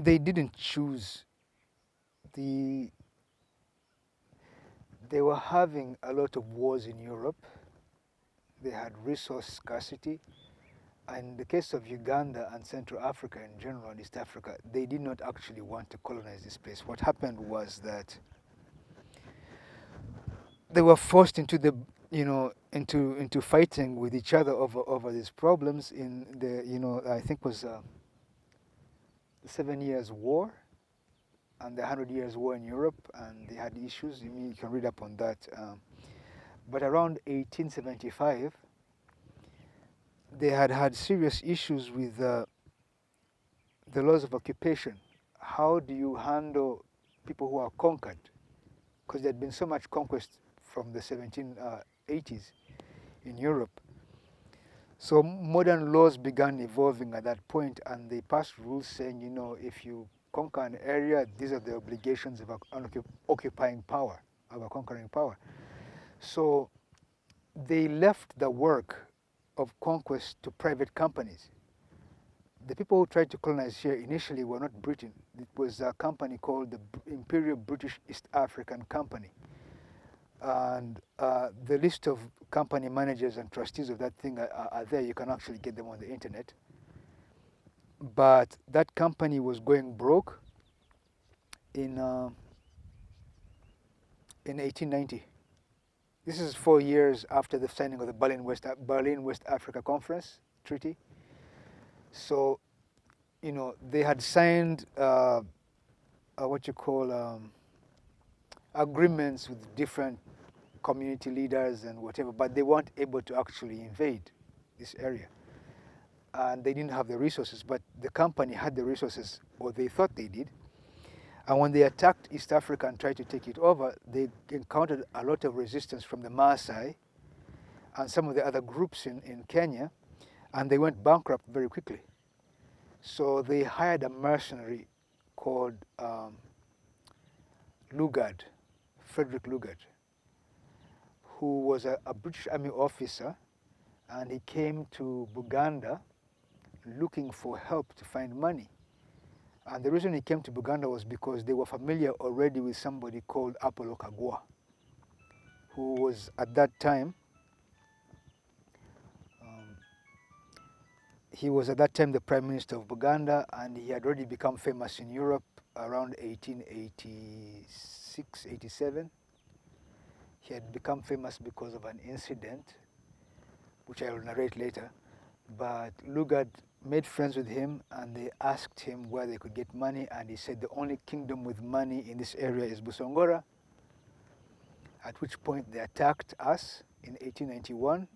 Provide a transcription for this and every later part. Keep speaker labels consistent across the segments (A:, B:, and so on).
A: they didn't choose. They were having a lot of wars in Europe. They had resource scarcity. In the case of Uganda and Central Africa in general, and East Africa, they did not actually want to colonize this place. What happened was that they were forced into the, into fighting with each other over these problems in the, I think it was the 7 Years' War and the 100 Years' War in Europe, and they had issues. You can read up on that. But around 1875, they had serious issues with the laws of occupation. How do you handle people who are conquered? Because there had been so much conquest from the 1780s in Europe. So modern laws began evolving at that point, and they passed rules saying, if you conquer an area, these are the obligations of an occupying power, of a conquering power. So they left the work of conquest to private companies. The people who tried to colonize here initially were not Britain. It was a company called the Imperial British East African Company. And the list of company managers and trustees of that thing are there. You can actually get them on the internet. But that company was going broke in 1890. This is 4 years after the signing of the Berlin West Africa Conference Treaty. So, they had signed agreements with different community leaders and whatever, but they weren't able to actually invade this area. And they didn't have the resources, but the company had the resources, or they thought they did. And when they attacked East Africa and tried to take it over, they encountered a lot of resistance from the Maasai and some of the other groups in Kenya, and they went bankrupt very quickly. So they hired a mercenary called Lugard, Frederick Lugard, who was a British Army officer, and he came to Buganda looking for help to find money. And the reason he came to Buganda was because they were familiar already with somebody called Apollo Kagwa, who was at that time, the Prime Minister of Buganda, and he had already become famous in Europe around 1886, 87. He had become famous because of an incident, which I will narrate later. But Lugard made friends with him, and they asked him where they could get money, and he said the only kingdom with money in this area is Busongora, at which point they attacked us in 1891,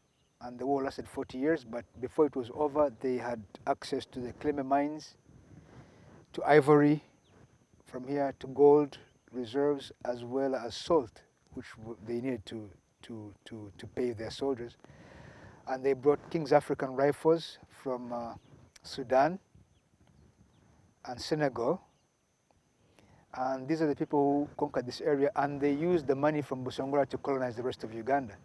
A: and the war lasted 40 years, but before it was over, they had access to the Kleme mines, to ivory from here, to gold reserves, as well as salt, which they needed to pay their soldiers. And they brought King's African rifles from Sudan and Senegal. And these are the people who conquered this area, and they used the money from Busongora to colonize the rest of Uganda.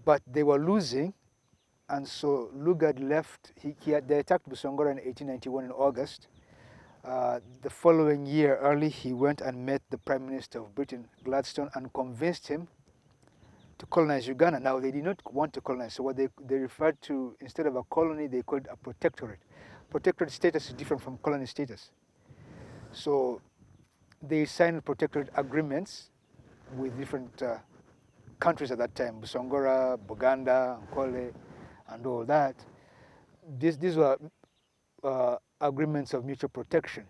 A: But they were losing, and so Lugard left. They attacked Busongora in 1891 in August. The following year, early, he went and met the Prime Minister of Britain, Gladstone, and convinced him to colonize Uganda. Now, they did not want to colonize, so what they referred to, instead of a colony, they called a protectorate. Protectorate status is different from colony status. So they signed protectorate agreements with different countries at that time, Busongora, Buganda, Ankole, and all that. These were agreements of mutual protection.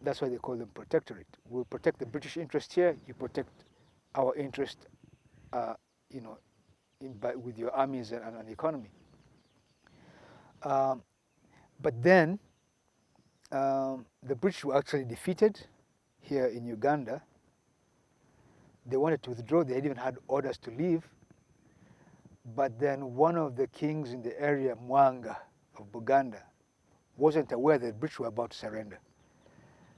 A: That's why they call them protectorate. We'll protect the British interest here, you protect our interest, with your armies and economy. But then, the British were actually defeated here in Uganda. They wanted to withdraw. They had even had orders to leave. But then one of the kings in the area, Mwanga of Buganda, wasn't aware that the British were about to surrender.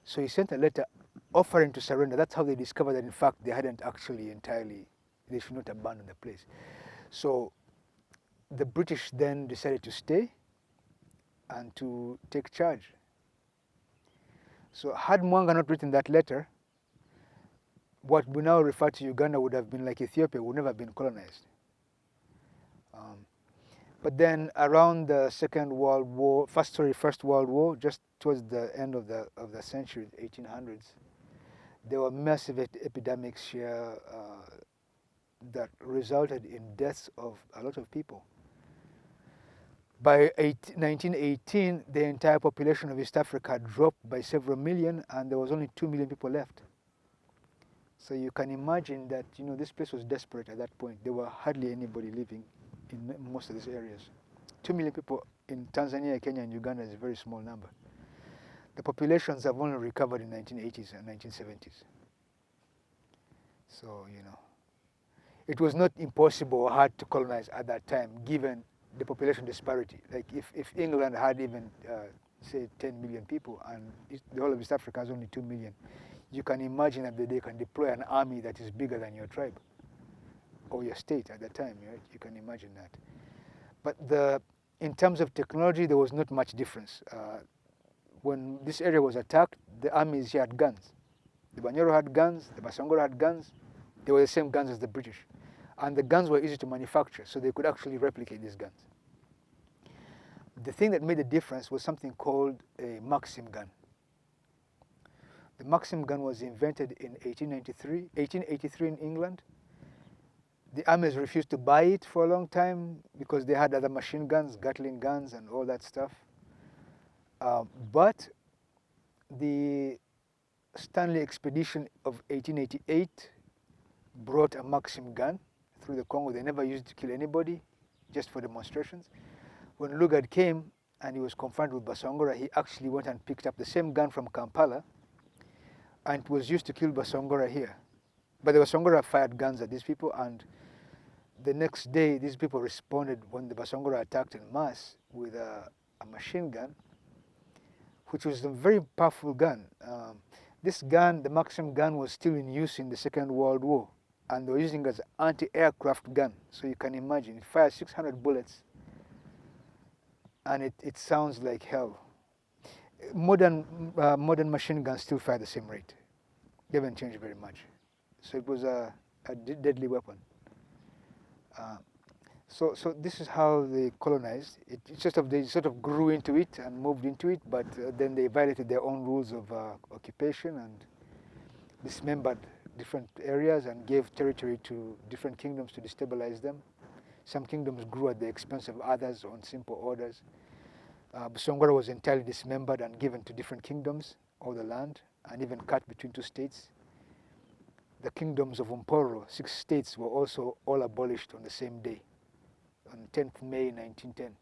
A: So he sent a letter offering to surrender. That's how they discovered that, in fact, they hadn't actually they should not abandon the place. So the British then decided to stay, and to take charge. So had Mwanga not written that letter, what we now refer to Uganda would have been like Ethiopia, would never have been colonized. But then around the First World War, just towards the end of the century, 1800s, there were massive epidemics here that resulted in deaths of a lot of people. By 1918, the entire population of East Africa dropped by several million, and there was only 2 million people left. So you can imagine that this place was desperate at that point. There were hardly anybody living in most of these areas. 2 million people in Tanzania, Kenya, and Uganda is a very small number. The populations have only recovered in 1980s and 1970s. So it was not impossible or hard to colonize at that time, given the population disparity. Like if England had even say 10 million people and the whole of East Africa has only 2 million, you can imagine that they can deploy an army that is bigger than your tribe or your state at that time, right? You can imagine that. But in terms of technology, there was not much difference. When this area was attacked, the armies here had guns. The Banyoro had guns, the Busongora had guns. They were the same guns as the British. And the guns were easy to manufacture, so they could actually replicate these guns. The thing that made the difference was something called a Maxim gun. The Maxim gun was invented in 1883 in England. The armies refused to buy it for a long time because they had other machine guns, Gatling guns, and all that stuff. But the Stanley expedition of 1888 brought a Maxim gun through the Congo. They never used it to kill anybody, just for demonstrations. When Lugard came and he was confronted with Busongora, he actually went and picked up the same gun from Kampala, and it was used to kill Busongora here. But the Busongora fired guns at these people, and the next day these people responded when the Busongora attacked in mass with a machine gun, which was a very powerful gun. This gun, the Maxim gun, was still in use in the Second World War, and they were using it as an anti-aircraft gun. So you can imagine, it fires 600 bullets, and it sounds like hell. Modern machine guns still fire the same rate. They haven't changed very much. So it was a deadly weapon. So this is how they colonized. They sort of grew into it and moved into it, but then they violated their own rules of occupation and dismembered different areas and gave territory to different kingdoms to destabilize them. Some kingdoms grew at the expense of others on simple orders. Busongora was entirely dismembered and given to different kingdoms, all the land, and even cut between two states. The kingdoms of Mporo, 6 states, were also all abolished on the same day, on 10th May 1910.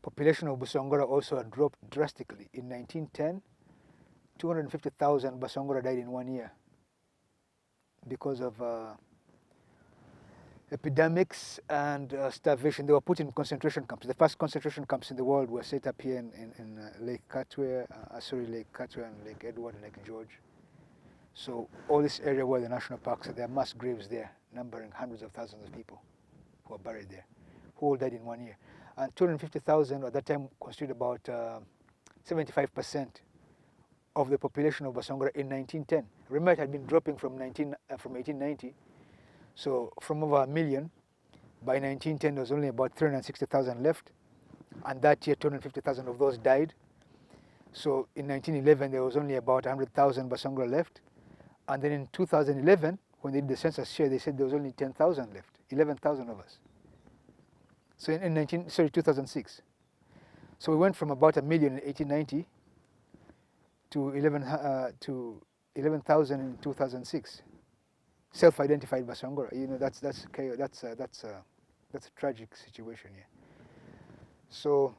A: Population of Busongora also had dropped drastically. In 1910, 250,000 Busongora died in 1 year because of epidemics and starvation. They were put in concentration camps. The first concentration camps in the world were set up here in Lake Katwe and Lake Edward and Lake George. So all this area where the national parks are, there are mass graves there, numbering hundreds of thousands of people who are buried there, who all died in 1 year. And 250,000 at that time constituted about 75% of the population of Busongora in 1910. Remember, it had been dropping from 1890. So from over 1 million, by 1910 there was only about 360,000 left, and that year 250,000 of those died. So in 1911 there was only about 100,000 Busongora left, and then in 2011 when they did the census here, they said there was only 10,000 left, 11,000 of us. So in 2006. So we went from about 1 million in 1890 to 11,000 in 2006. Self-identified Busongora. That's a tragic situation here. So,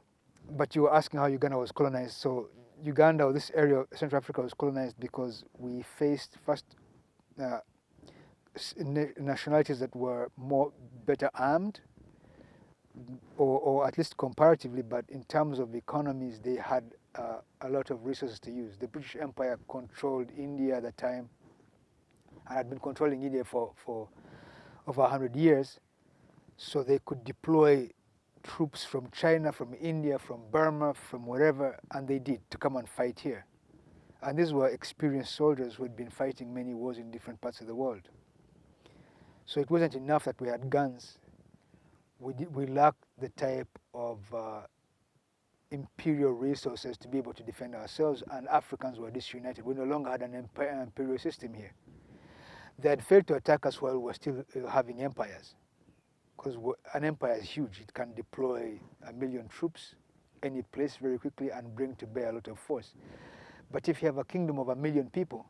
A: but you were asking how Uganda was colonized. So Uganda, or this area of Central Africa, was colonized because we faced first nationalities that were better armed, or at least comparatively, but in terms of economies, they had a lot of resources to use. The British Empire controlled India at the time, and had been controlling India for over 100 years, so they could deploy troops from China, from India, from Burma, from wherever, and they did, to come and fight here. And these were experienced soldiers who had been fighting many wars in different parts of the world. So it wasn't enough that we had guns. We lacked the type of imperial resources to be able to defend ourselves, and Africans were disunited. We no longer had an imperial system here. They had failed to attack us while we were still having empires, because an empire is huge. It can deploy 1 million troops any place very quickly and bring to bear a lot of force. But if you have a kingdom of 1 million people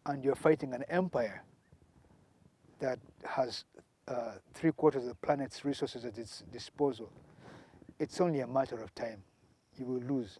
A: and you're fighting an empire that has 3/4 of the planet's resources at its disposal, it's only a matter of time. You will lose.